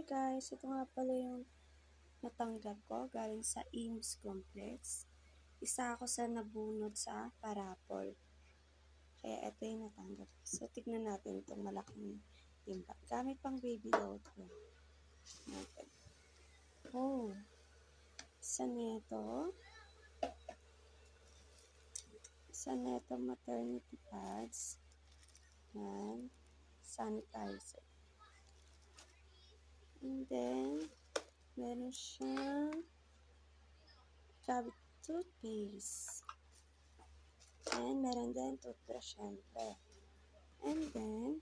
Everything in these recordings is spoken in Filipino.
guys, ito nga pala yung natanggap ko galing sa Eames Complex. Isa ako sa nabunot sa parapol. Kaya ito yung natanggap ko. So, tignan natin itong malaking timba. Gamit pang baby daw ito. Oh, isa nito. Isa nito maternity pads. Yan. Sanitizer. And then, meron siyang chubby toothpaste. And meron din toothbrush, syempre. And then,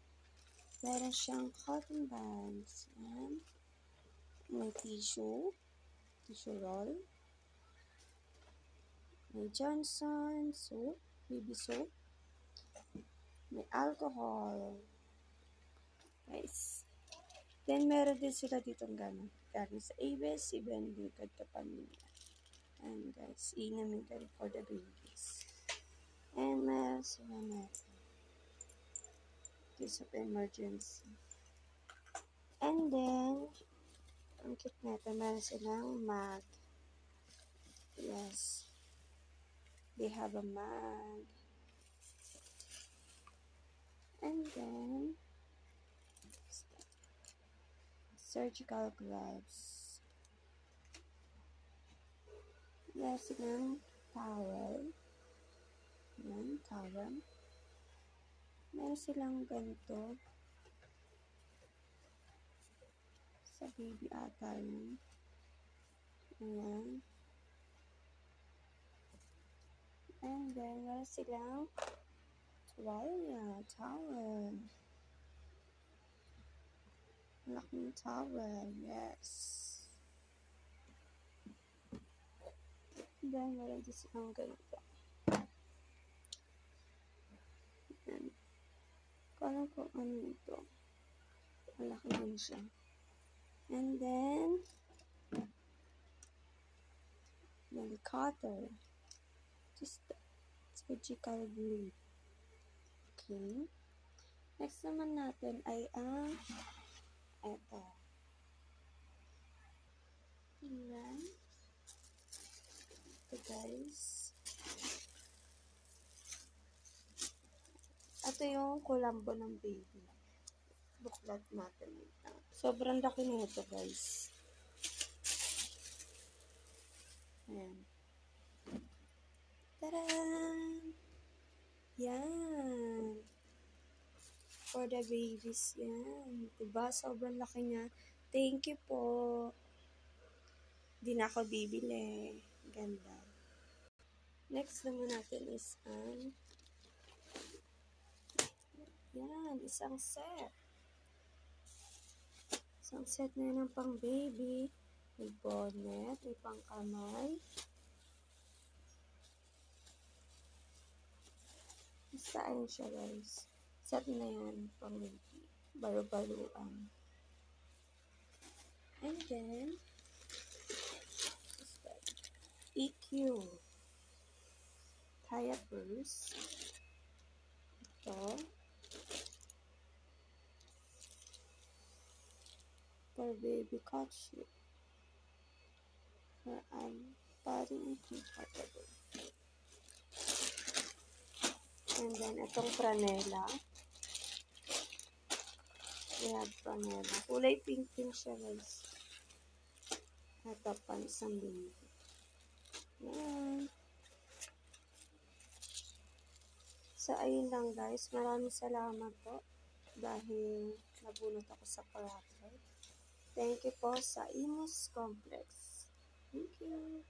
meron siyang cotton buds. Yan. May tissue roll. May Johnson soap, baby soap. May alcohol. Guys. Then, meron din sila ditong gano'n. Galing sa ABS-CBN Liquid to Pamilya. And guys, inamin ka rin for the babies. And meron sila natin. Case of emergency. And then, ang cute natin, meron silang mug. Yes. They have a mug. And then, surgical gloves. Meron silang towel. Yan, towel. Meron silang ganito. Sa baby ata yun. Ayan. And then, meron silang towel. Laking towel, yes. And then, meron din silang ganito. Ayan. Kala ko ano ito. Malaki din siya. And then, nail cutter. Just surgical glue. Okay. Next naman natin ay ang eto. Ayan. Ito guys. Ito yung kulambo ng baby. Buklat natin ito. Sobrang laki nito guys. Ayan. Tadaan! Yan. For the babies yan. Diba? Sobrang laki niya. Thank you po. Di na ako bibili. Ganda. Next naman natin is yan, isang set. Isang set na yan ng pang baby. May bonnet, may pang kamay. Saan siya guys? Set na yan pang baby. Baro-baruan. And then, EQ. Tie-up purse. Ito. For baby courtship. For body comfortable. And then, itong franela. We have franela. Kulay pink siya guys. Ito pa isang baby. Yan. So, ayun lang guys. Maraming salamat po dahil nabunot ako sa parapol. Thank you po sa Eames Complex. Thank you.